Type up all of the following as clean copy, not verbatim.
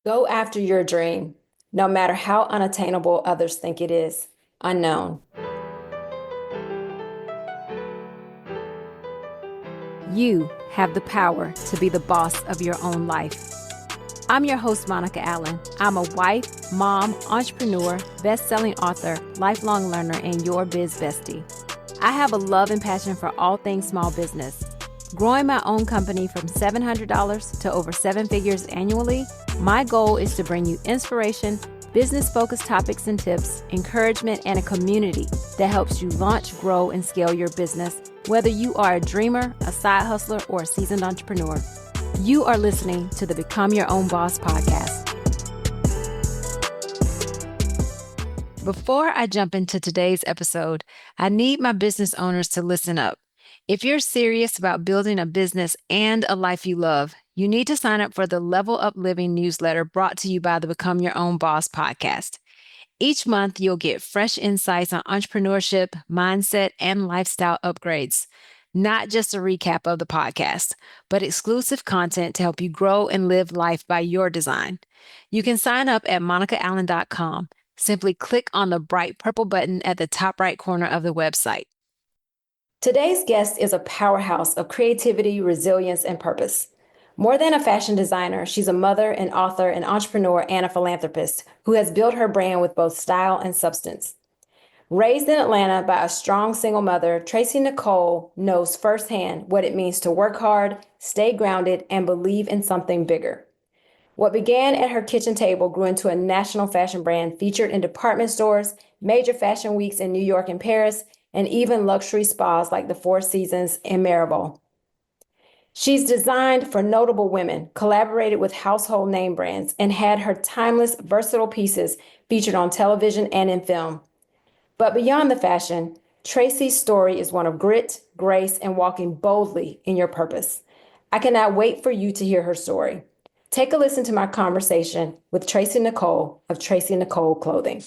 Go after your dream, no matter how unattainable others think it is. Unknown. You have the power to be the boss of your own life. I'm your host, Monica Allen. I'm a wife, mom, entrepreneur, best-selling author, lifelong learner, and your biz bestie. I have a love and passion for all things small business. Growing my own company from $700 to over 7 figures annually, my goal is to bring you inspiration, business-focused topics and tips, encouragement, and a community that helps you launch, grow, and scale your business, whether you are a dreamer, a side hustler, or a seasoned entrepreneur. You are listening to the Become Your Own Boss podcast. Before I jump into today's episode, I need my business owners to listen up. If you're serious about building a business and a life you love, you need to sign up for the Level Up Living newsletter brought to you by the Become Your Own Boss podcast. Each month, you'll get fresh insights on entrepreneurship, mindset, and lifestyle upgrades. Not just a recap of the podcast, but exclusive content to help you grow and live life by your design. You can sign up at monicaallen.com. Simply click on the bright purple button at the top right corner of the website. Today's guest is a powerhouse of creativity, resilience, and purpose. More than a fashion designer, she's a mother, an author, an entrepreneur, and a philanthropist who has built her brand with both style and substance. Raised in Atlanta by a strong single mother, Tracy Nicole knows firsthand what it means to work hard, stay grounded, and believe in something bigger. What began at her kitchen table grew into a national fashion brand featured in department stores, major fashion weeks in New York and Paris, and even luxury spas like the Four Seasons in Maribor. She's designed for notable women, collaborated with household name brands, and had her timeless, versatile pieces featured on television and in film. But beyond the fashion, Tracy's story is one of grit, grace, and walking boldly in your purpose. I cannot wait for you to hear her story. Take a listen to my conversation with Tracy Nicole of Tracy Nicole Clothing.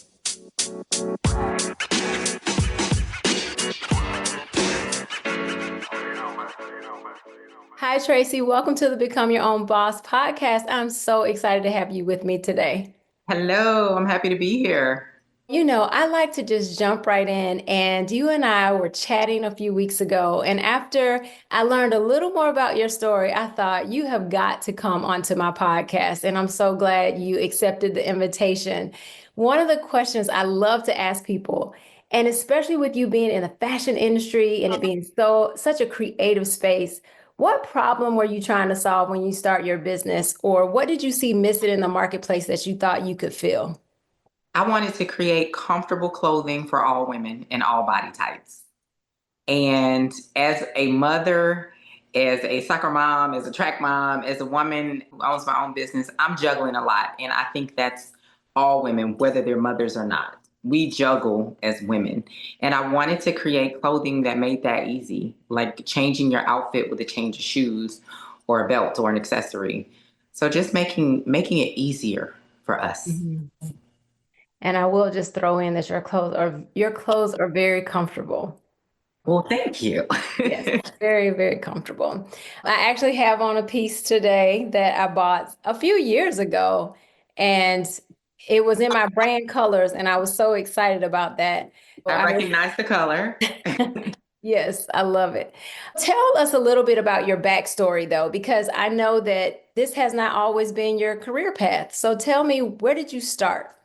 Hi, Tracy. Welcome to the Become Your Own Boss podcast. I'm so excited to have you with me today. Hello, I'm happy to be here. I like to just jump right in. And you and I were chatting a few weeks ago. And after I learned a little more about your story, I thought you have got to come onto my podcast. And I'm so glad you accepted the invitation. One of the questions I love to ask people, and especially with you being in the fashion industry and it being such a creative space, what problem were you trying to solve when you start your business? Or what did you see missing in the marketplace that you thought you could fill? I wanted to create comfortable clothing for all women in all body types. And as a mother, as a soccer mom, as a track mom, as a woman who owns my own business, I'm juggling a lot. And I think that's all women, whether they're mothers or not. We juggle as women. And I wanted to create clothing that made that easy, like changing your outfit with a change of shoes or a belt or an accessory. So just making it easier for us. Mhm. And I will just throw in that your clothes are very comfortable. Well, thank you. Yes, very, very comfortable. I actually have on a piece today that I bought a few years ago, and it was in my brand colors, and I was so excited about that. Well, I recognize the color. yes, I love it. Tell us a little bit about your backstory, though, because I know that this has not always been your career path. So tell me, where did you start?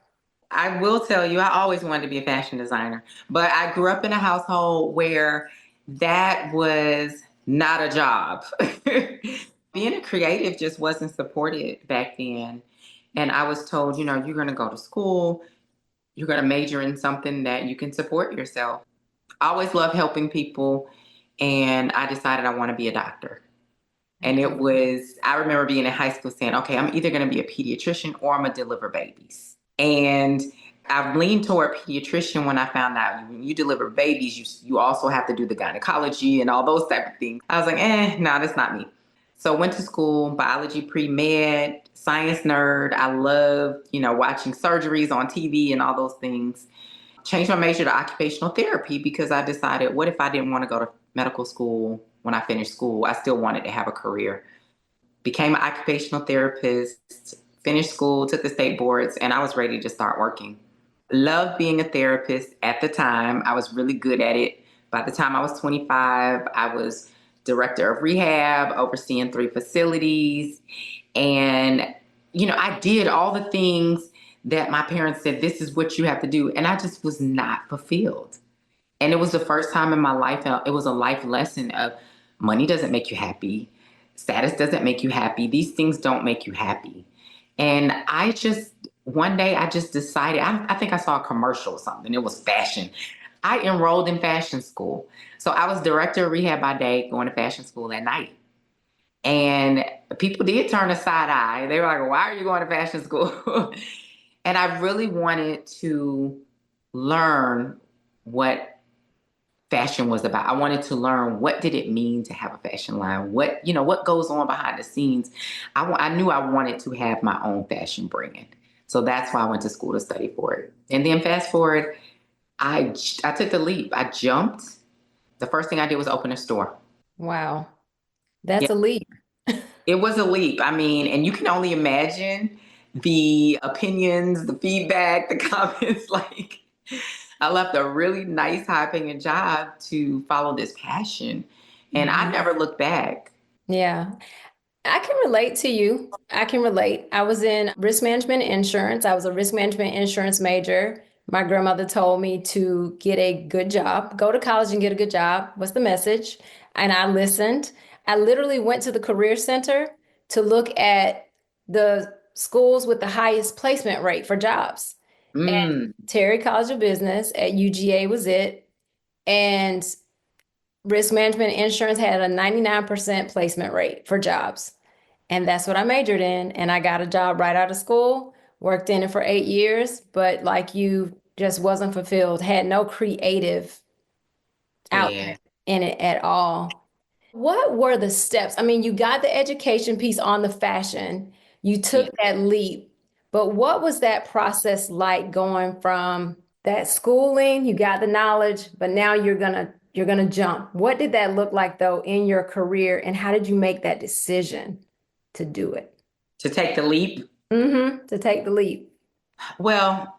I will tell you, I always wanted to be a fashion designer, but I grew up in a household where that was not a job. Being a creative just wasn't supported back then. And I was told, you're going to go to school, you're going to major in something that you can support yourself. I always loved helping people, and I decided I want to be a doctor. And I remember being in high school saying, okay, I'm either going to be a pediatrician or I'm going to deliver babies. And I've leaned toward pediatrician when I found out when you deliver babies, you also have to do the gynecology and all those type of things. I was like, no, that's not me. So went to school, biology pre-med, science nerd. I love, watching surgeries on TV and all those things. Changed my major to occupational therapy because I decided, what if I didn't want to go to medical school when I finished school? I still wanted to have a career. Became an occupational therapist, finished school, took the state boards, and I was ready to start working. Loved being a therapist at the time. I was really good at it. By the time I was 25, I was director of rehab, overseeing 3 facilities. And, I did all the things that my parents said, this is what you have to do. And I just was not fulfilled. And it was the first time in my life, it was a life lesson of money doesn't make you happy, status doesn't make you happy, these things don't make you happy. And one day I just decided, I think I saw a commercial or something, it was fashion. I enrolled in fashion school. So I was director of rehab by day, going to fashion school at night. And people did turn a side eye. They were like, why are you going to fashion school? And I really wanted to learn what fashion was about. I wanted to learn what did it mean to have a fashion line? What goes on behind the scenes? I knew I wanted to have my own fashion brand. So that's why I went to school to study for it. And then fast forward, I took the leap. I jumped. The first thing I did was open a store. Wow. That's a leap. It was a leap. I mean, and you can only imagine the opinions, the feedback, the comments. Like, I left a really nice, high paying job to follow this passion. And I Mhm. never looked back. Yeah. I can relate to you. I can relate. I was in risk management insurance. I was a risk management insurance major. My grandmother told me to get a good job, go to college and get a good job. What's the message? And I listened. I literally went to the career center to look at the schools with the highest placement rate for jobs. And Mm, Terry College of Business at UGA was it. And risk management insurance had a 99% placement rate for jobs. And that's what I majored in. And I got a job right out of school, worked in it for 8 years, but like you, just wasn't fulfilled, had no creative yeah, outlet in it at all. What were the steps? I mean, you got the education piece on the fashion, you yeah. took that leap, but what was that process like going from that schooling, you got the knowledge, but now you're gonna jump. What did that look like though in your career, and how did you make that decision to do it? To take the leap. To take the leap. Well,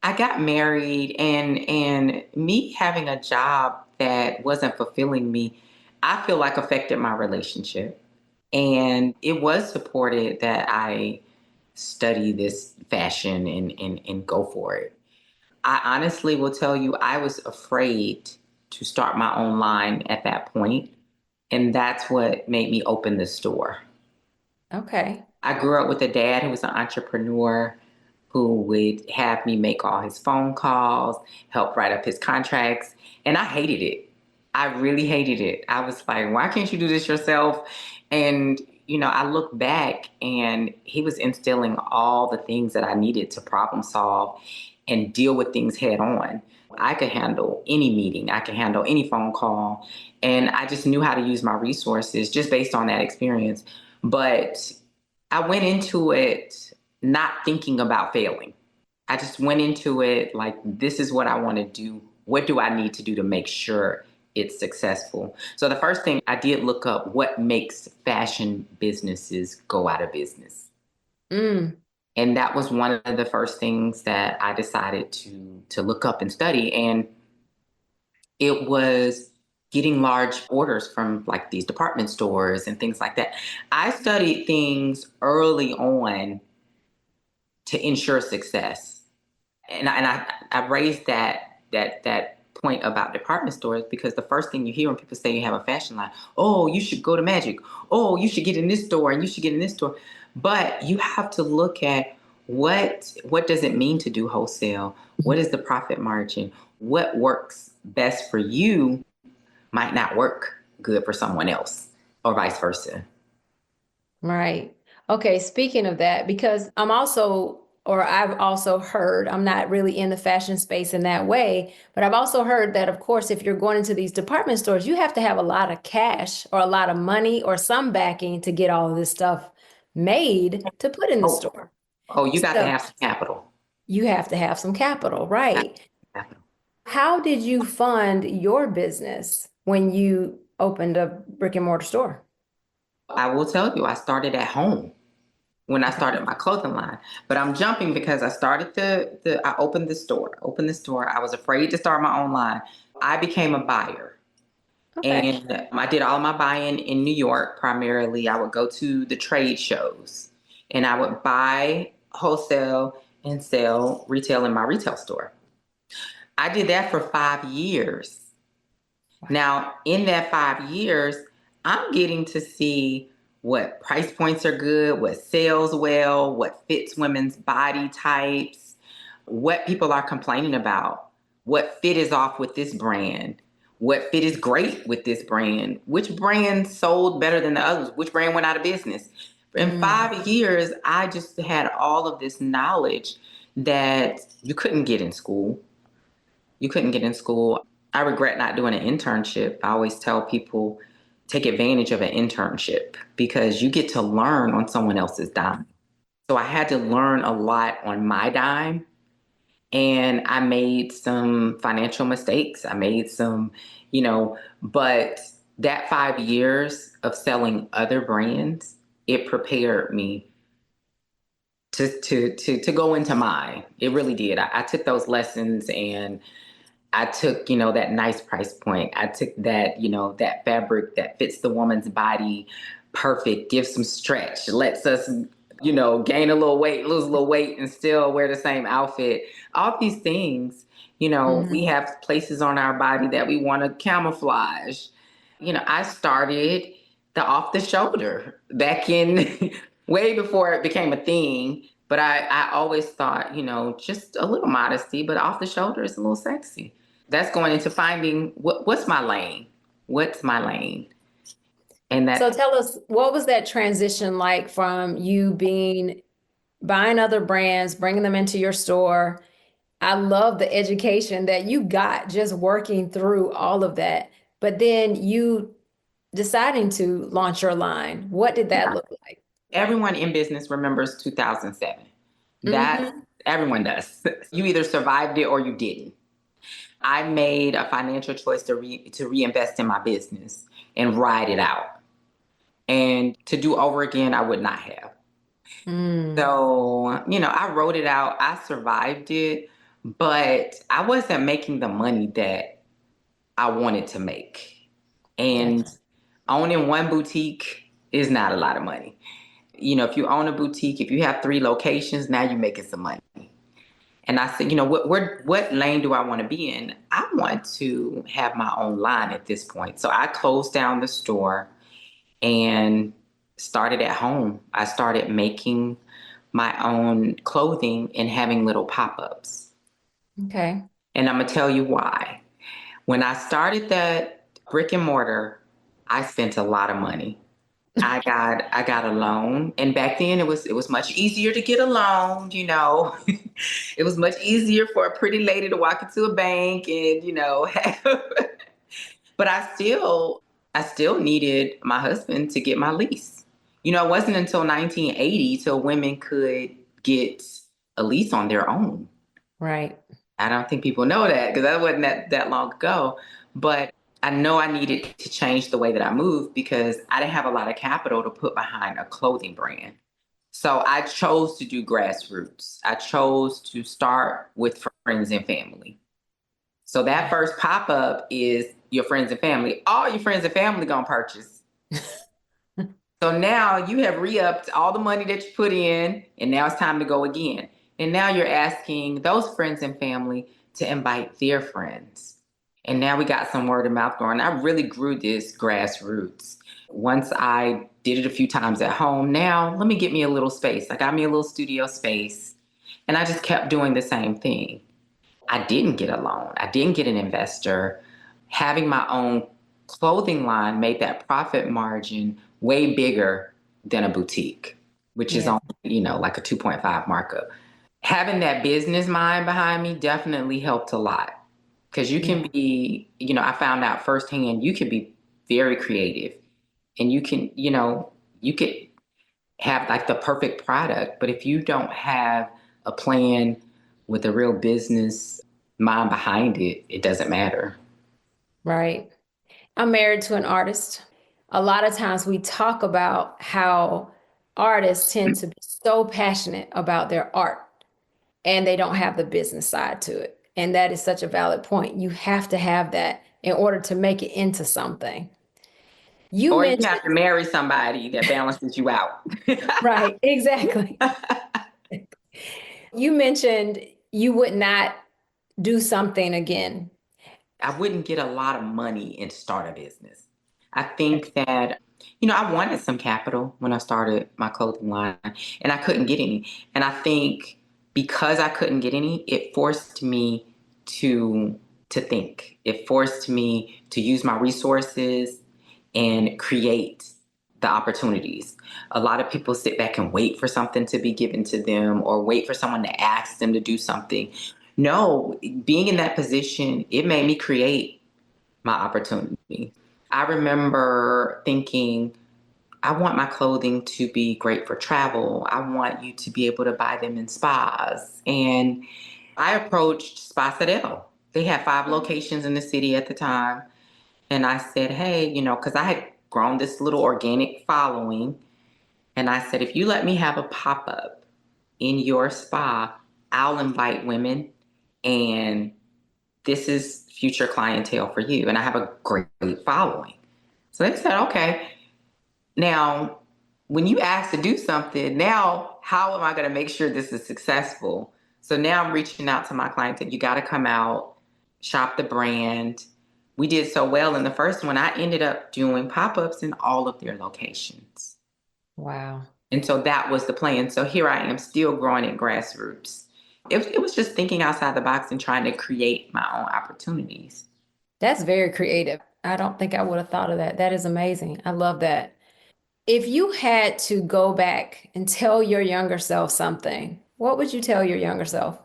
I got married, and me having a job that wasn't fulfilling me, I feel like affected my relationship. And it was supported that I study this fashion and go for it. I honestly will tell you, I was afraid to start my own line at that point, and that's what made me open the store. Okay. I grew up with a dad who was an entrepreneur who would have me make all his phone calls, help write up his contracts, and I hated it. I really hated it. I was like, why can't you do this yourself? And, I look back and he was instilling all the things that I needed to problem solve and deal with things head on. I could handle any meeting, I could handle any phone call, and I just knew how to use my resources just based on that experience. But I went into it not thinking about failing. I just went into it like, this is what I want to do. What do I need to do to make sure it's successful? So the first thing I did look up what makes fashion businesses go out of business. Mm, And that was one of the first things that I decided to look up and study. And it was getting large orders from like these department stores and things like that. I studied things early on to ensure success. And I raised that point about department stores because the first thing you hear when people say you have a fashion line, oh, you should go to Magic. Oh, you should get in this store and you should get in this store. But you have to look at what does it mean to do wholesale? What is the profit margin? What works best for you might not work good for someone else, or vice versa. right. Okay, speaking of that, because I've also heard, I'm not really in the fashion space in that way, but I've also heard that, of course, if you're going into these department stores, you have to have a lot of cash or a lot of money or some backing to get all of this stuff made to put in the Oh, store. oh, you got to So have some capital. you have to have some capital, right? Capital. How did you fund your business when you opened a brick and mortar store? I will tell you, I started at home. when I Okay. started my clothing line. But I'm jumping because I started I opened the store. I was afraid to start my own line. I became a buyer. Okay. And I did all my buying in New York primarily. I would go to the trade shows and I would buy wholesale and sell retail in my retail store. I did that for 5 years. Now, in that 5 years, I'm getting to see what price points are good, what sells well, what fits women's body types, what people are complaining about, what fit is off with this brand, what fit is great with this brand, which brand sold better than the others, which brand went out of business. In Mm, 5 years, I just had all of this knowledge that you couldn't get in school. You couldn't get in school. I regret not doing an internship. I always tell people take advantage of an internship because you get to learn on someone else's dime. So I had to learn a lot on my dime and I made some financial mistakes. I made some, but that 5 years of selling other brands, it prepared me to go into mine. It really did. I took those lessons and I took, that nice price point. I took that, that fabric that fits the woman's body perfect, gives some stretch, lets us, gain a little weight, lose a little weight, and still wear the same outfit. All these things, we mhm, have places on our body that we want to camouflage. I started the off the shoulder back in way before it became a thing. But I always thought, just a little modesty, but off the shoulder is a little sexy. That's going into finding what's my lane. What's my lane? And So that tell us, what was that transition like from you being buying other brands, bringing them into your store? I love the education that you got just working through all of that. But then you deciding to launch your line. What did that yeah, look like? everyone in business remembers 2007. That Hmm. everyone does. You either survived it or you didn't. I made a financial choice to reinvest in my business and ride it out. And to do over again, I would not have. Mm, So, I wrote it out. I survived it, but I wasn't making the money that I wanted to make. And gotcha. owning one boutique is not a lot of money. If you own a boutique, if you have 3 locations, now you're making some money. And I said, what lane do I want to be in? I want to have my own line at this point. So I closed down the store and started at home. I started making my own clothing and having little pop-ups. Okay. And I'm gonna tell you why. When I started that brick and mortar, I spent a lot of money. I got a loan, and back then it was much easier to get a loan. It was much easier for a pretty lady to walk into a bank and but I still needed my husband to get my lease. It wasn't until 1980 till women could get a lease on their own. Right. I don't think people know that because that wasn't that long ago. But I know I needed to change the way that I moved because I didn't have a lot of capital to put behind a clothing brand. So I chose to do grassroots. I chose to start with friends and family. So that first pop up is your friends and family. All your friends and family gonna purchase. So now you have re-upped all the money that you put in, and now it's time to go again. And now you're asking those friends and family to invite their friends. And now we got some word of mouth going. I really grew this grassroots. Once I did it a few times at home, now let me get me a little space. I got me a little studio space. And I just kept doing the same thing. I didn't get a loan. I didn't get an investor. Having my own clothing line made that profit margin way bigger than a boutique, which is Yeah. only, like a 2.5 markup. Having that business mind behind me definitely helped a lot because you can Yeah. be, I found out firsthand, you can be very creative and you could have like the perfect product. But if you don't have a plan with a real business mind behind it, it doesn't matter. Right. I'm married to an artist. A lot of times we talk about how artists tend to be so passionate about their art and they don't have the business side to it. And that is such a valid point. You have to have that in order to make it into something. You Or you have mentioned, to marry somebody that balances you out. right, exactly. You mentioned you would not do something again. I wouldn't get a lot of money and start a business. I think that, I wanted some capital when I started my clothing line and I couldn't get any. And I think because I couldn't get any, it forced me to think. It forced me to use my resources and create the opportunities. A lot of people sit back and wait for something to be given to them or wait for someone to ask them to do something. No, being in that position, it made me create my opportunity. I remember thinking, I want my clothing to be great for travel. I want you to be able to buy them in spas. And I approached Spa Sadell. They had 5 locations in the city at the time. And I said, hey, because I had grown this little organic following. And I said, if you let me have a pop up in your spa, I'll invite women and this is future clientele for you. And I have a great following. So they said, okay. Now, when you ask to do something, now how am I going to make sure this is successful? So now I'm reaching out to my clients that you got to come out, shop the brand. We did so well in the first one, I ended up doing pop ups in all of their locations. Wow. And so that was the plan. So here I am still growing at grassroots. It was just thinking outside the box and trying to create my own opportunities. That's very creative. I don't think I would have thought of that. That is amazing. I love that. If you had to go back and tell your younger self something, what would you tell your younger self?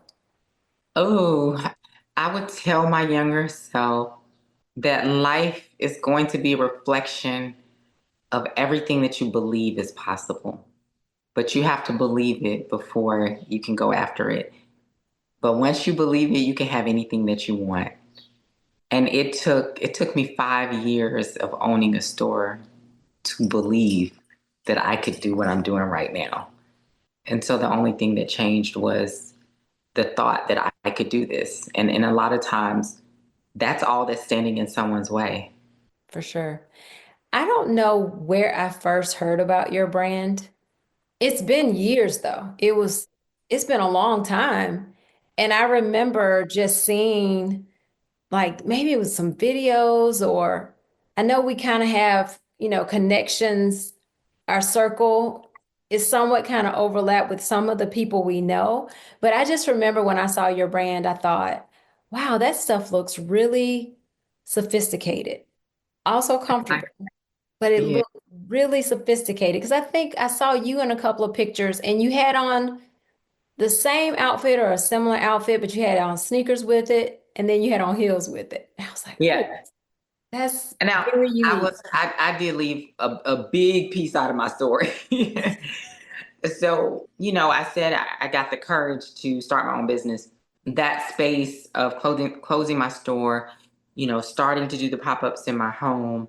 Oh, I would tell my younger self that life is going to be a reflection of everything that you believe is possible. But you have to believe it before you can go after it. But once you believe it, you can have anything that you want. And it took me 5 years of owning a store to believe that I could do what I'm doing right now. And so the only thing that changed was the thought that I could do this. And a lot of times that's all that's standing in someone's way. For sure. I don't know where I first heard about your brand. It's been years though. It's been a long time. And I remember just seeing like maybe it was some videos or I know we kind of have, connections. Our circle is somewhat kind of overlap with some of the people we know. But I just remember when I saw your brand, I thought, wow, that stuff looks really sophisticated, also I, comfortable, but it yeah. looked really sophisticated. Because I think I saw you in a couple of pictures and you had on the same outfit or a similar outfit, but you had on sneakers with it, and then you had on heels with it. I was like, oh, Yeah. that's And now very unique. I did leave a big piece out of my story. So, I said I got the courage to start my own business. That space of closing my store, starting to do the pop-ups in my home,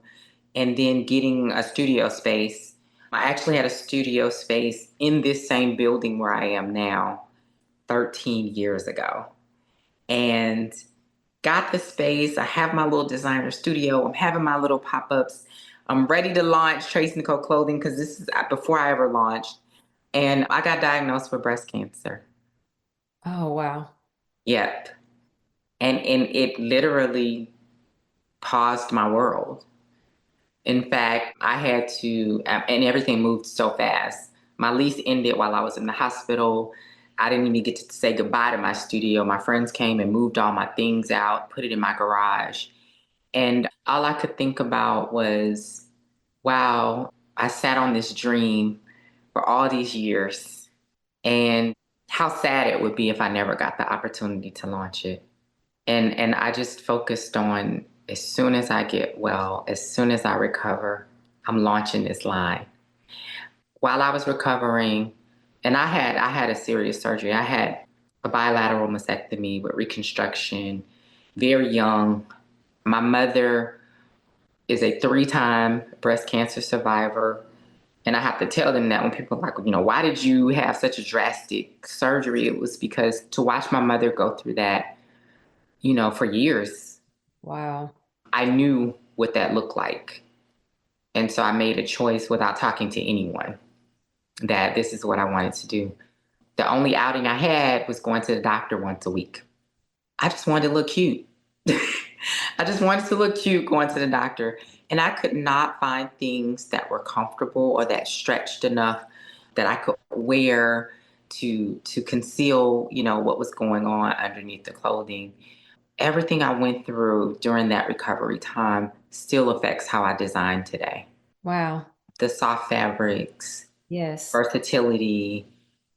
and then getting a studio space. I actually had a studio space in this same building where I am now 13 years ago. And got the space. I have my little designer studio. I'm having my little pop-ups. I'm ready to launch Tracy Nicole clothing because this is before I ever launched. And I got diagnosed with breast cancer. Oh, wow. Yep. And it literally paused my world. In fact, I had to, and everything moved so fast. My lease ended while I was in the hospital. I didn't even get to say goodbye to my studio. My friends came and moved all my things out, put it in my garage. And all I could think about was, wow, I sat on this dream for all these years. And how sad it would be if I never got the opportunity to launch it. And I just focused on as soon as I get well, as soon as I recover, I'm launching this line. While I was recovering, and I had a serious surgery. I had a bilateral mastectomy with reconstruction, very young. My mother is a 3-time breast cancer survivor. And I have to tell them that when people are like, why did you have such a drastic surgery? It was because to watch my mother go through that, for years, Wow. I knew what that looked like. And so I made a choice without talking to anyone that this is what I wanted to do. The only outing I had was going to the doctor once a week. I just wanted to look cute. I just wanted to look cute going to the doctor. And I could not find things that were comfortable or that stretched enough that I could wear to conceal, what was going on underneath the clothing. Everything I went through during that recovery time still affects how I design today. Wow. The soft fabrics, Yes. versatility,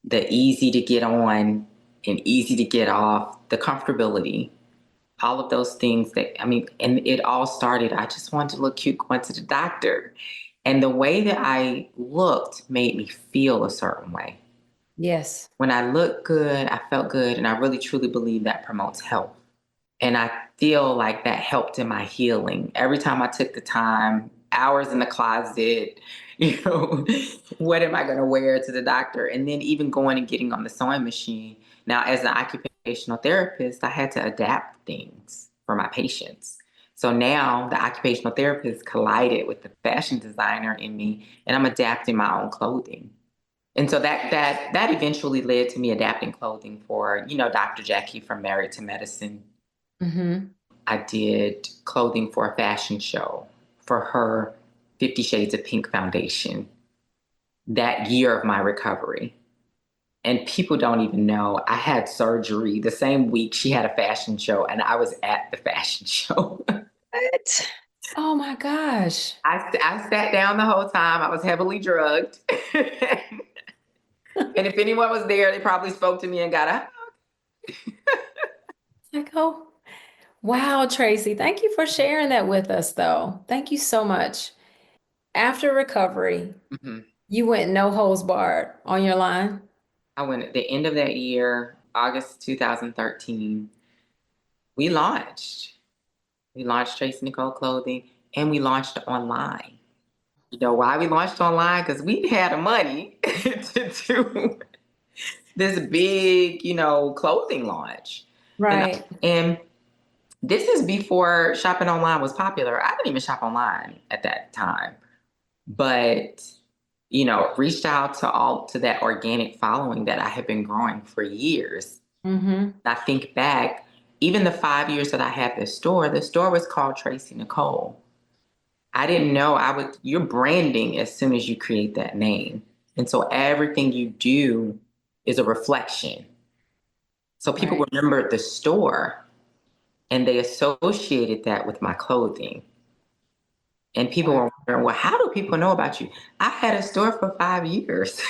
the easy to get on and easy to get off, the comfortability, all of those things and it all started. I just wanted to look cute going to the doctor. And the way that I looked made me feel a certain way. Yes. When I looked good, I felt good. And I really truly believe that promotes health. And I feel like that helped in my healing. Every time I took the time, hours in the closet, you know, what am I going to wear to the doctor? And then even going and getting on the sewing machine. Now, as an occupational therapist, I had to adapt things for my patients. So now the occupational therapist collided with the fashion designer in me, and I'm adapting my own clothing. And so that eventually led to me adapting clothing for, Dr. Jackie from Married to Medicine. Mm-hmm. I did clothing for a fashion show for her 50 Shades of Pink Foundation that year of my recovery. And people don't even know I had surgery the same week she had a fashion show, and I was at the fashion show. What? Oh my gosh. I sat down the whole time. I was heavily drugged. And if anyone was there, they probably spoke to me and got a Like, oh, wow, Tracy. Thank you for sharing that with us, though. Thank you so much. After recovery, hug. you went no holds barred on your line. I went at the end of that year, August 2013. We launched. We launched Tracy Nicole Clothing, and we launched online. You know why we launched online? Because we had the money to do this big, clothing launch. And Right. and this is before shopping online was popular. I didn't even shop online at that time. But, reached out to that organic following that I had been growing for years. Mm-hmm. I think back, even the 5 years that I had this store, the store was called Tracy Nicole. I didn't know you're branding as soon as you create that name. And so everything you do is a reflection. So people Right. remembered the store and they associated that with my clothing. And people Wow. were wondering, well, how do people know about you? I had a store for 5 years.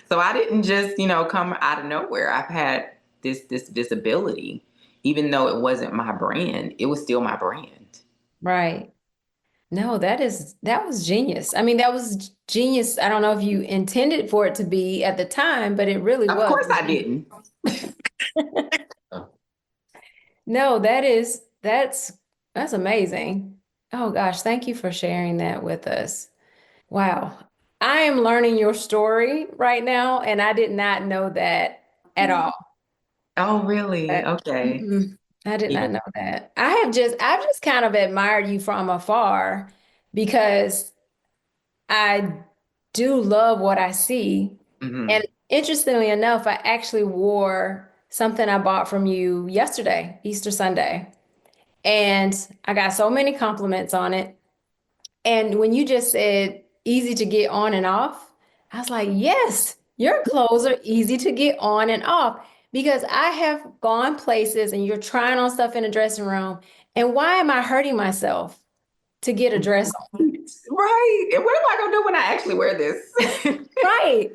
So I didn't just, come out of nowhere. I've had this visibility, even though it wasn't my brand, it was still my brand. Right. No, that was genius. I mean, that was genius. I don't know if you intended for it to be at the time, but it really Of was. course I didn't. No, that's amazing. Oh gosh, thank you for sharing that with us. Wow. I am learning your story right now, and I did not know that at all. Oh, really? That- Okay. mm-mm, I did Yeah. not know that. I've just kind of admired you from afar because I do love what I see. And Hmm. interestingly enough, I actually wore something I bought from you yesterday, Easter Sunday. And I got so many compliments on it. And when you just said easy to get on and off, I was like, yes, your clothes are easy to get on and off because I have gone places and you're trying on stuff in a dressing room. And why am I hurting myself to get a dress on? Right. And what am I going to do when I actually wear this? Right.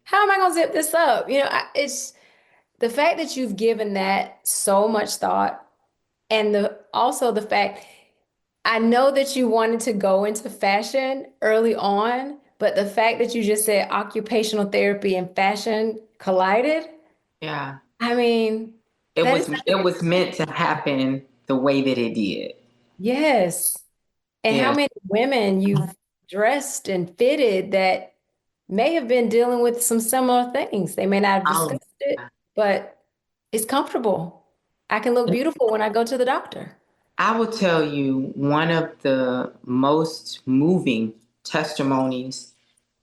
How am I going to zip this up? It's the fact that you've given that so much thought and the fact I know that you wanted to go into fashion early on, but the fact that you just said occupational therapy and fashion collided, Yeah. I mean, It that is was it was meant to happen the way that it did. yes. And how Yeah. many women you've dressed and fitted that may have been dealing with some similar things. They may not have Oh, discussed it, but it's comfortable. I can look beautiful when I go to the doctor. I will tell you one of the most moving testimonies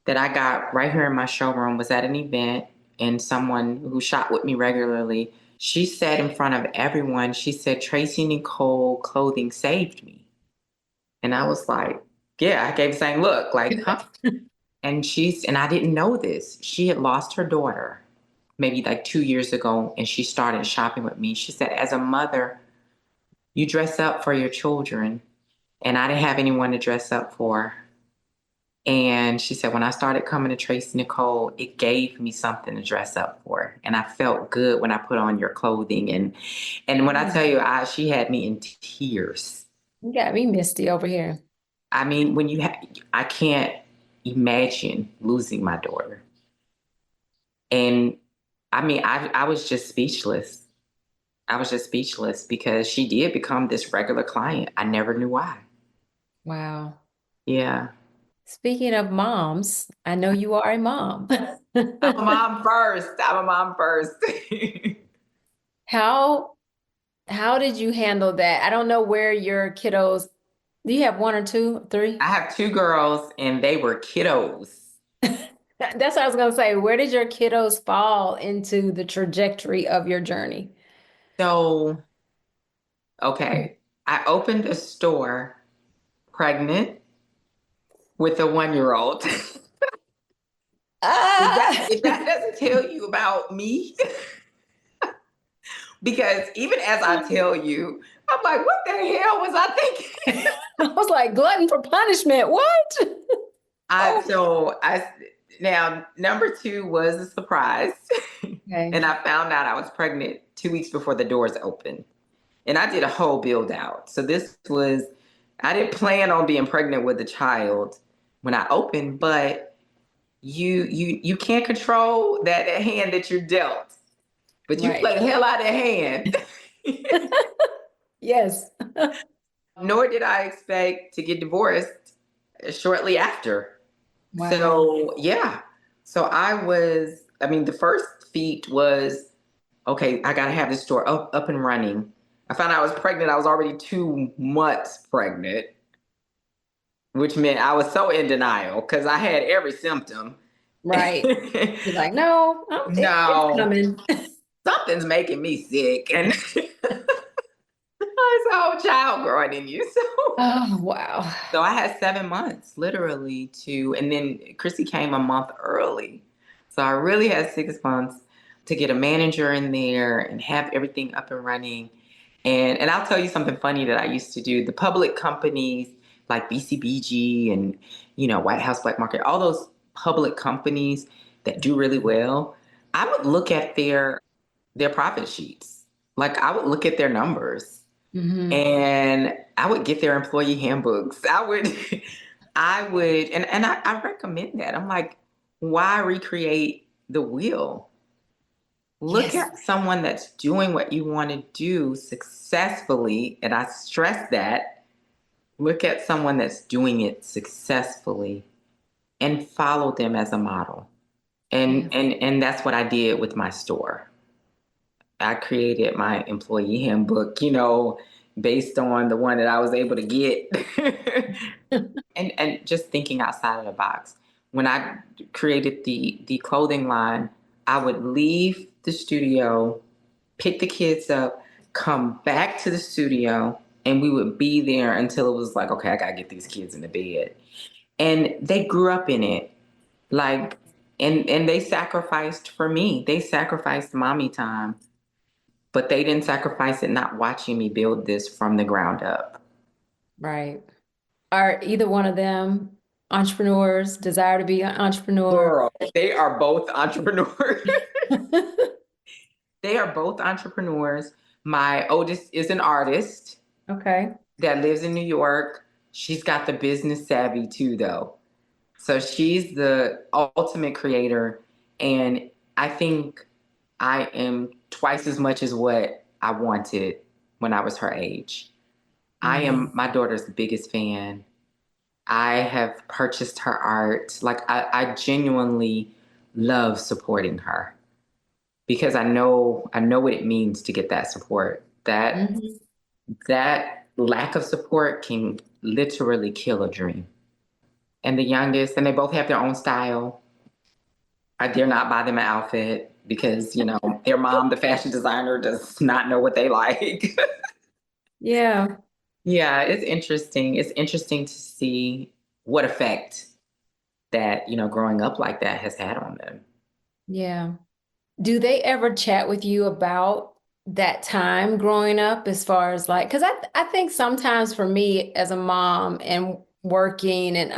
that I got right here in my showroom was at an event, and someone who shop with me regularly, she said in front of everyone, she said, Tracy Nicole clothing saved me. And I was like, yeah, I gave the same look, like, huh? And I didn't know this. She had lost her daughter maybe like 2 years ago, and she started shopping with me. She said, as a mother, you dress up for your children, and I didn't have anyone to dress up for. And she said, when I started coming to Tracy Nicole, it gave me something to dress up for. And I felt good when I put on your clothing. And when I tell you, she had me in tears. You got me misty over here. I mean, I can't imagine losing my daughter. And I mean, I was just speechless. I was just speechless because she did become this regular client. I never knew why. Wow. Yeah. Speaking of moms, I know you are a mom. I'm a mom first. I'm a mom first. How how did you handle that? I don't know where your kiddos, do you have one or two, three? I have two girls and they were kiddos. That's what I was gonna say. Where did your kiddos fall into the trajectory of your journey? So, okay, I opened a store pregnant with a 1 year old. Ah, If that doesn't tell you about me, because even as I tell you, I'm like, what the hell was I thinking? I was like, glutton for punishment. What? I Oh, so I Now number two was a surprise, okay. and I found out I was pregnant 2 weeks before the doors opened, and I did a whole build out. So this was I didn't plan on being pregnant with a child when I opened, but you can't control that hand that you're dealt, but you Right. play the hell out of the hand. Yes. Nor did I expect to get divorced shortly after. Wow. So yeah. So I mean, the first feat was, okay, I gotta have this store up and running. I found out I was pregnant. I was already 2 months pregnant, which meant I was so in denial because I had every symptom. Right. You're like, no, it's No, coming. something's making me sick. And it's a whole child growing in you. Oh, wow. So I had 7 months literally and then Chrissy came a month early. So I really had 6 months to get a manager in there and have everything up and running. And I'll tell you something funny that I used to do. The public companies like BCBG and, White House Black Market, all those public companies that do really well, I would look at their profit sheets. Like I would look at their numbers Hmm. and I would get their employee handbooks. I recommend that. I'm like, why recreate the wheel? Look Yes. at someone that's doing what you want to do successfully. And I stress that. Look at someone that's doing it successfully and follow them as a model. And Yeah. and that's what I did with my store. I created my employee handbook, based on the one that I was able to get. And just thinking outside of the box. When I created the clothing line, I would leave the studio, pick the kids up, come back to the studio, and we would be there until it was like, okay, I gotta get these kids in the bed. And they grew up in it. Like, and they sacrificed for me. They sacrificed mommy time, but they didn't sacrifice it not watching me build this from the ground up. Right. Are either one of them entrepreneurs, desire to be an entrepreneur? Girl, they are both entrepreneurs. They are both entrepreneurs. My oldest is an artist Okay. that lives in New York. She's got the business savvy too, though. So she's the ultimate creator. And I think I am twice as much as what I wanted when I was her age. I Mm, am my daughter's biggest fan. I have purchased her art. Like I genuinely love supporting her because I know what it means to get that support. Mhm. That lack of support can literally kill a dream. And the youngest, and they both have their own style. I dare not buy them an outfit because, their mom, the fashion designer, does not know what they like. Yeah, Yeah, it's interesting. It's interesting to see what effect that, growing up like that has had on them. yeah. Do they ever chat with you about that time growing up as far as like, because I think sometimes for me as a mom and working and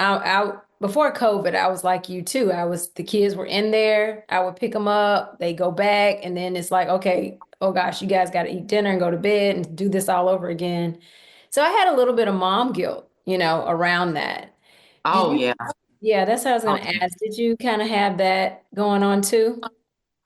before COVID, I was like you too. The kids were in there, I would pick them up, they go back, and then it's like, okay, oh gosh, you guys got to eat dinner and go to bed and do this all over again. So I had a little bit of mom guilt, around that. Did Oh, you? yeah. Yeah, that's what I was Oh, going yeah. to ask. Did you kind of have that going on too?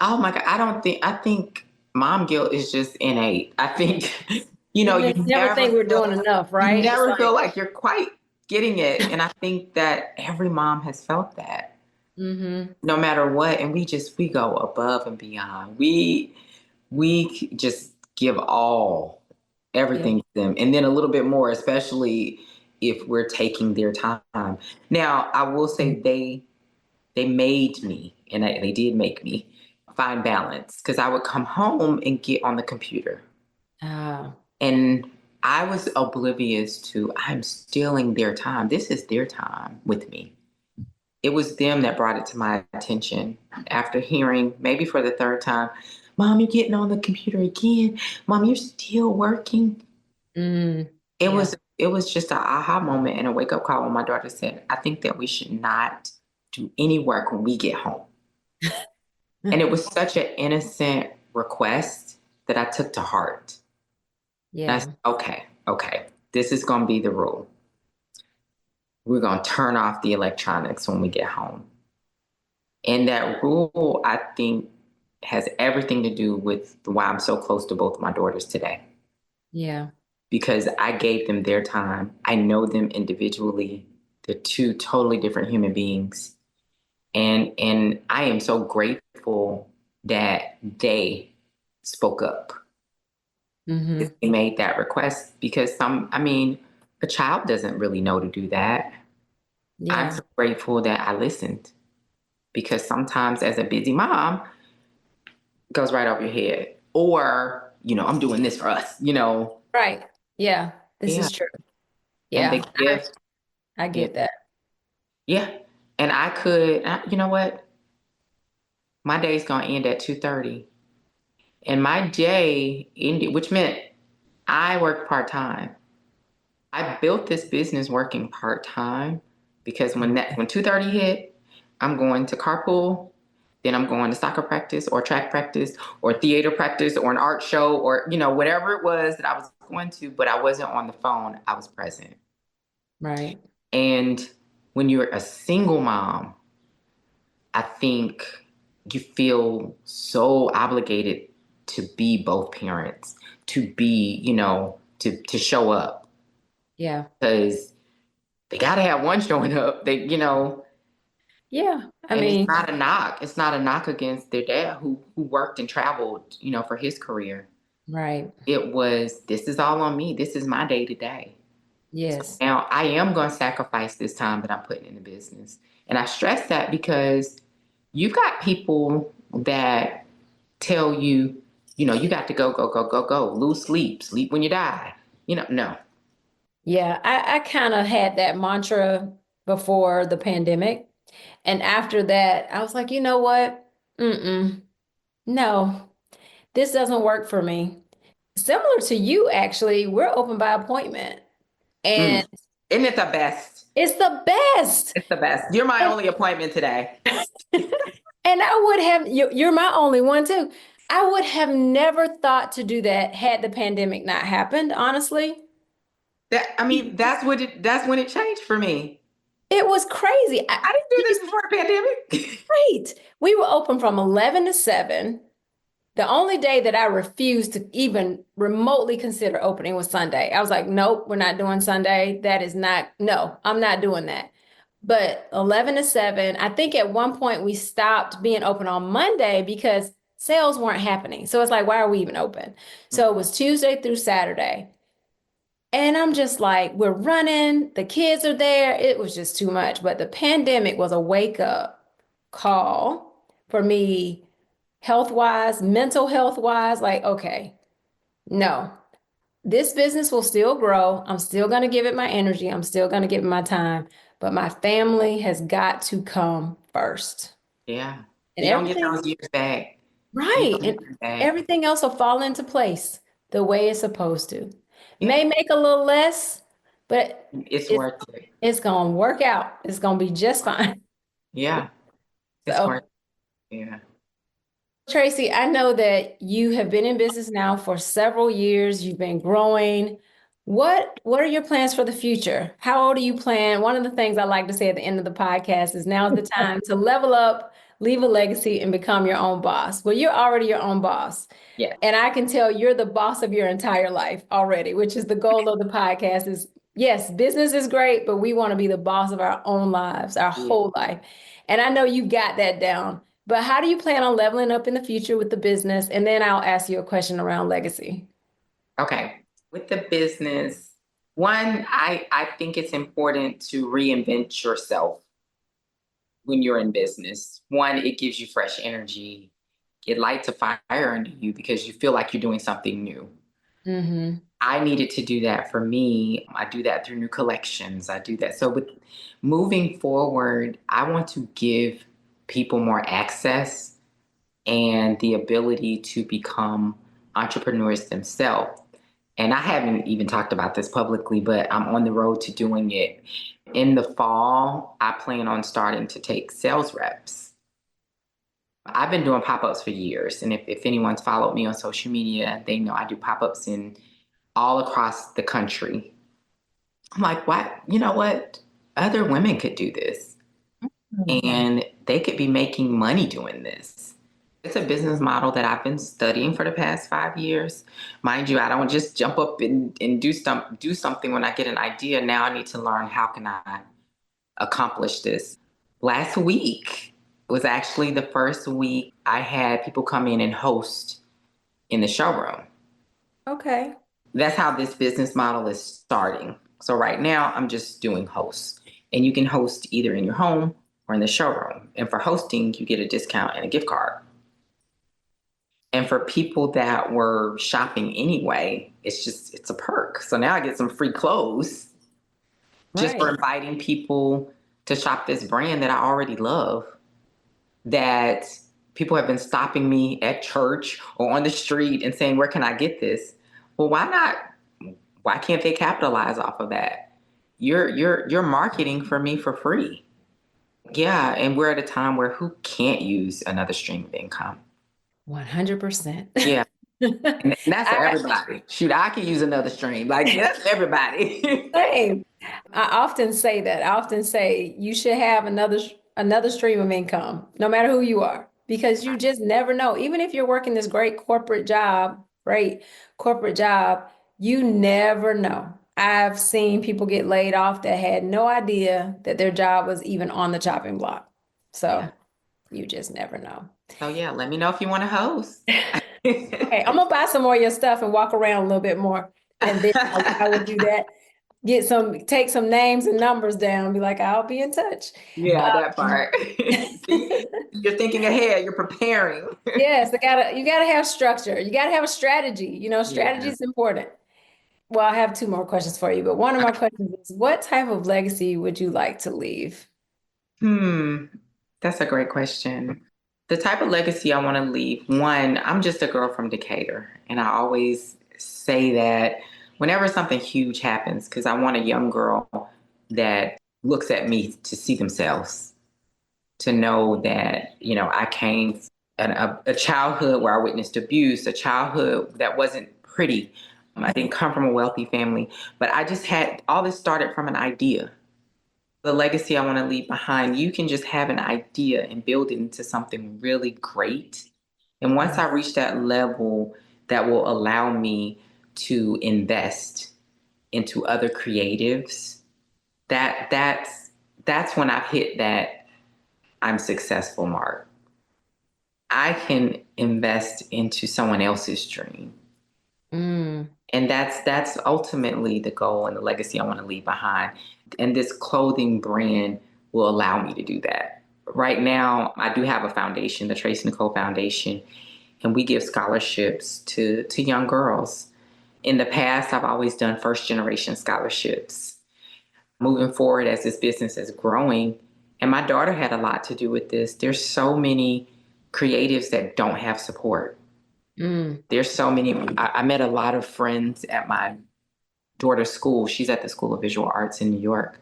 Oh my God. I think mom guilt is just innate. I think, We you never think we're doing enough, you right? It's never like, feel like you're quite getting it. And I think that every mom has felt that mm-hmm. no matter what. And we go above and beyond. We just give all Yeah. everything to them and then a little bit more, especially if we're taking their time. Now, I will say they made me, and they did make me find balance because I would come home and get on the computer. Ah, And I was oblivious to I'm stealing their time. This is their time with me. It was them that brought it to my attention after hearing, maybe for the third time, Mom, you're getting on the computer again. Mom, you're still working. It yeah. was it was just an aha moment and a wake up call when my daughter said, I think that we should not do any work when we get home. And it was such an innocent request that I took to heart. And I said, Yeah. okay, okay, this is going to be the rule. We're going to turn off the electronics when we get home. And that rule, I think, has everything to do with why I'm so close to both my daughters today. Yeah. Because I gave them their time. I know them individually. They're two totally different human beings. And I am so grateful that they spoke up. Mm-hmm. They made that request because a child doesn't really know to do that. I'm Yeah. so grateful that I listened because sometimes as a busy mom, it goes right over your head. Or, I'm doing this for us. Right. Yeah. This Yeah. is true. And Yeah. the gift, I yeah, get that. yeah. And you know what? My day's gonna end at 2:30. And my day ended, which meant I worked part-time. I built this business working part-time because when 2:30 hit, I'm going to carpool, then I'm going to soccer practice or track practice or theater practice or an art show or whatever it was that I was going to, but I wasn't on the phone. I was present. Right. And when you're a single mom, I think you feel so obligated to be both parents, to be, to show up Yeah. because they got to have one showing up. Yeah. I And it's mean, not a knock. It's not a knock against their dad who worked and traveled, for his career. right. It was, this is all on me. This is my day to day. Yes. Now I am going to sacrifice this time that I'm putting in the business. And I stress that because you've got people that tell you, you got to go, go, go, go, go, lose sleep, sleep when you die. No. Yeah. I kind of had that mantra before the pandemic. And after that, I was like, you know what? Mm-mm. No, this doesn't work for me. Similar to you, actually, we're open by appointment. Mm. And Isn't it the best? it's the best. It's the best. You're my And, only appointment today. and I would have, you're my only one too. I would have never thought to do that had the pandemic not happened, honestly. That's when it changed for me. It was crazy. I didn't do this before the pandemic. Great. We were open from 11 to 7. The only day that I refused to even remotely consider opening was Sunday. I was like, nope, we're not doing Sunday. That is not, no, I'm not doing that. But 11 to 7, I think at one point we stopped being open on Monday because sales weren't happening. So it's like, why are we even open? So it was Tuesday through Saturday. And I'm just like, we're running, the kids are there. It was just too much. But the pandemic was a wake up call for me, health wise, mental health wise. Like, okay, no, this business will still grow. I'm still going to give it my energy. I'm still going to give it my time. But my family has got to come first. Yeah. And You don't get everything, those years back. You right. don't And get them back. everything else will fall into place the way it's supposed to. Yeah. May make a little less, but It's it's worth it. it's gonna work out. It's gonna be just fine. Yeah. It's So, worth it. Yeah. Tracy, I know that you have been in business now for several years. You've been growing. What are your plans for the future? How old do you plan? One of the things I like to say at the end of the podcast is now's the time to level up, leave a legacy, and become your own boss. Well, you're already your own boss. Yeah. And I can tell you're the boss of your entire life already, which is the goal of the podcast is yes, business is great, but we want to be the boss of our own lives, our Yeah. whole life. And I know you got that down. But how do you plan on leveling up in the future with the business? And then I'll ask you a question around legacy. Okay. With the business, one, I think it's important to reinvent yourself when you're in business. One, it gives you fresh energy. It lights a fire under you because you feel like you're doing something new. Mm-hmm. I needed to do that for me. I do that through new collections. I do that. So with moving forward, I want to give people more access and the ability to become entrepreneurs themselves. And I haven't even talked about this publicly, but I'm on the road to doing it. In the fall, I plan on starting to take sales reps. I've been doing pop-ups for years. And if anyone's followed me on social media, they know I do pop-ups in all across the country. I'm like, what? You know what? Other women could do this and they could be making money doing this. It's a business model that I've been studying for the past 5 years. Mind you, I don't just jump up and do something when I get an idea. Now I need to learn how can I accomplish this. Last week was actually the first week I had people come in and host in the showroom. Okay. That's how this business model is starting. So right now I'm just doing hosts. And you can host either in your home or in the showroom. And for hosting, you get a discount and a gift card. And for people that were shopping anyway, it's a perk. So now I get some free clothes just for Right. inviting people to shop this brand that I already love, that people have been stopping me at church or on the street and saying, where can I get this? Well, why not? Why can't they capitalize off of that? You're marketing for me for free. Yeah, and we're at a time where who can't use another stream of income? 100%. Yeah, and that's for I everybody. Shoot, I can use another stream. Like that's for everybody. same. I often say that. I often say you should have another stream of income, no matter who you are, because you just never know. Even if you're working this great corporate job, you never know. I've seen people get laid off that had no idea that their job was even on the chopping block. Yeah. So you just never know. So yeah, let me know if you want to host. Okay, I'm gonna buy some more of your stuff and walk around a little bit more, and then I will do that. Take some names and numbers down. Be like, I'll be in touch. Yeah, that Um, part. See, you're thinking ahead. You're preparing. yes, you gotta have structure. You gotta have a strategy. You know, strategy Yeah. is important. Well, I have two more questions for you, but one of my questions is, what type of legacy would you like to leave? Hmm. That's a great question. The type of legacy I want to leave, one, I'm just a girl from Decatur. And I always say that whenever something huge happens, because I want a young girl that looks at me to see themselves, to know that, I came a childhood where I witnessed abuse, a childhood that wasn't pretty. I didn't come from a wealthy family, but I just had all this started from an idea. The legacy I want to leave behind, you can just have an idea and build it into something really great And once I reach that level that will allow me to invest into other creatives, that's when I've hit that I'm successful mark. I can invest into someone else's dream. Mm. And that's ultimately the goal and the legacy I want to leave behind. And this clothing brand will allow me to do that. Right now, I do have a foundation, the Tracy Nicole Foundation, and we give scholarships to young girls. In the past, I've always done first generation scholarships. Moving forward, as this business is growing, and my daughter had a lot to do with this, there's so many creatives that don't have support. Mm. There's so many. I met a lot of friends at my daughter's school. She's at the School of Visual Arts in New York.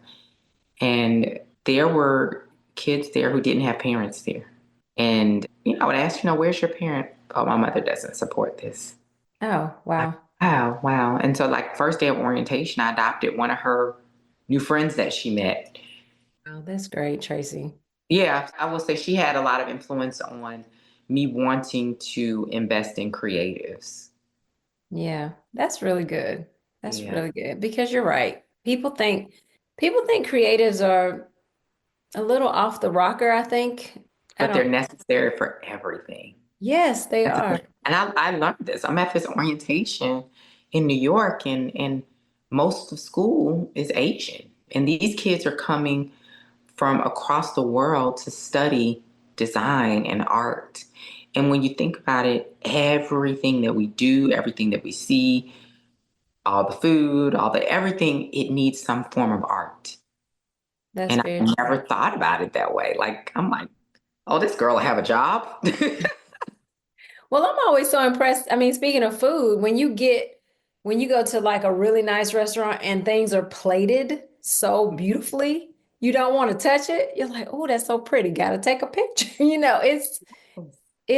And there were kids there who didn't have parents there. And, I would ask, where's your parent? Oh, my mother doesn't support this. Oh, Like, wow. wow, wow. And so, like, first day of orientation, I adopted one of her new friends that she met. Oh, that's great, Tracy. Yeah, I will say she had a lot of influence on me wanting to invest in creatives. Yeah, that's really good. That's Yeah. really good because you're right. People think creatives are a little off the rocker, I think. I But they're don't. necessary for everything. Yes, they That's the are. thing. And I learned this. I'm at this orientation in New York, and most of school is Asian. And these kids are coming from across the world to study design and art. And when you think about it, everything that we do, everything that we see, all the food, all the everything, it needs some form of art. That's And very I true. never thought about it that way. Like, I'm like, oh, this girl will have a job. Well, I'm always so impressed. I mean, speaking of food, when you go to like a really nice restaurant and things are plated so beautifully, you don't want to touch it. You're like, oh, that's so pretty. Gotta take a picture. It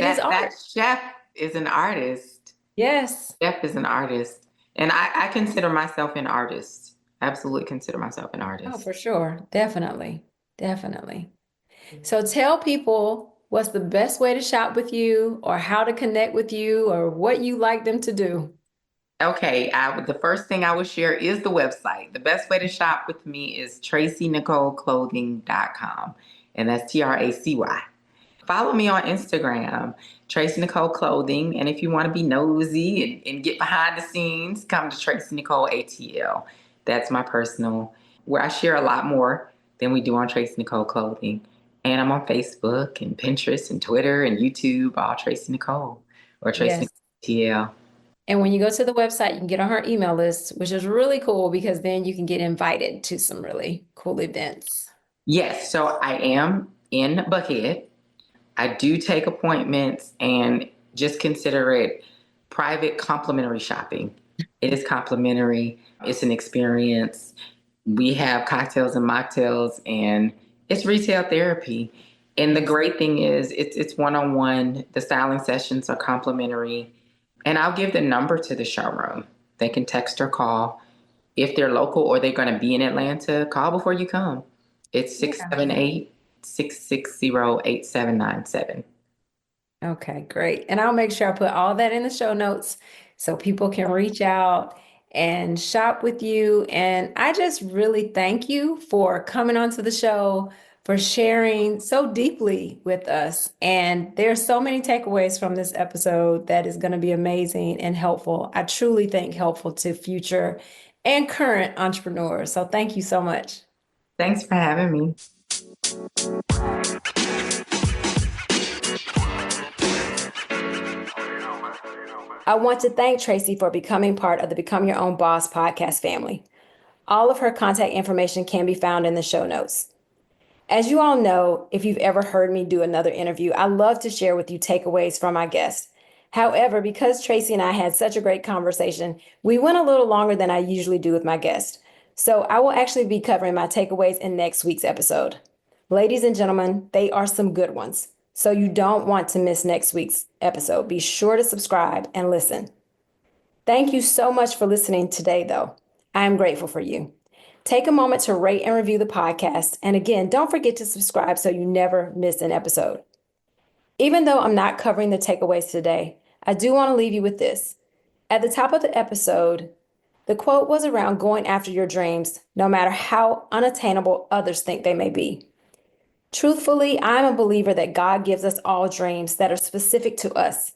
is That art. chef is an artist. Yes. Chef is an artist. And I consider myself an artist. Absolutely consider myself an Oh, artist. for sure. Definitely. Definitely. So tell people what's the best way to shop with you or how to connect with you or what you like them to do. Okay, the first thing I will share is the website. The best way to shop with me is tracynicoleclothing.com. And that's TRACY. Follow me on Instagram, Tracy Nicole Clothing. And if you want to be nosy and get behind the scenes, come to Tracy Nicole ATL. That's my personal, where I share a lot more than we do on Tracy Nicole Clothing. And I'm on Facebook and Pinterest and Twitter and YouTube, all Tracy Nicole or Tracy Yes. Nicole ATL. And when you go to the website, you can get on her email list, which is really cool because then you can get invited to some really cool events. Yes, so I am in Buckhead. I do take appointments and just consider it private complimentary shopping. It is complimentary, it's an experience. We have cocktails and mocktails, and it's retail therapy. And the Yes. great thing is, it's one on one. The styling sessions are complimentary. And I'll give the number to the showroom. They can text or call. If they're local or they're going to be in Atlanta, call before you come. It's Yeah. 678-660-8797. Okay, great. And I'll make sure I put all that in the show notes so people can reach out and shop with you. And I just really thank you for coming onto the show, for sharing so deeply with us. And there's so many takeaways from this episode that is going to be amazing and helpful. I truly think helpful to future and current entrepreneurs. So thank you so much. Thanks for having me. I want to thank Tracy for becoming part of the Become Your Own Boss podcast family. All of her contact information can be found in the show notes. As you all know, if you've ever heard me do another interview, I love to share with you takeaways from my guests. However, because Tracy and I had such a great conversation, we went a little longer than I usually do with my guests. So I will actually be covering my takeaways in next week's episode. Ladies and gentlemen, they are some good ones. So you don't want to miss next week's episode. Be sure to subscribe and listen. Thank you so much for listening today, though. I am grateful for you. Take a moment to rate and review the podcast. And again, don't forget to subscribe so you never miss an episode. Even though I'm not covering the takeaways today, I do want to leave you with this. At the top of the episode, the quote was around going after your dreams, no matter how unattainable others think they may be. Truthfully, I'm a believer that God gives us all dreams that are specific to us.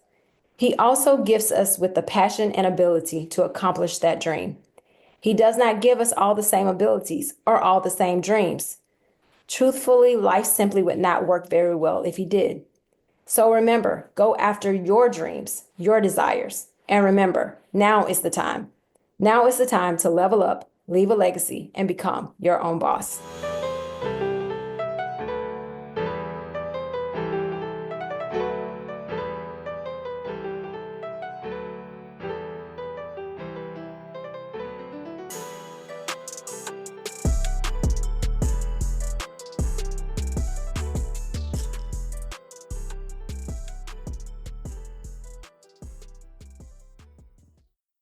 He also gifts us with the passion and ability to accomplish that dream. He does not give us all the same abilities or all the same dreams. Truthfully, life simply would not work very well if He did. So remember, go after your dreams, your desires. And remember, now is the time. Now is the time to level up, leave a legacy, and become your own boss.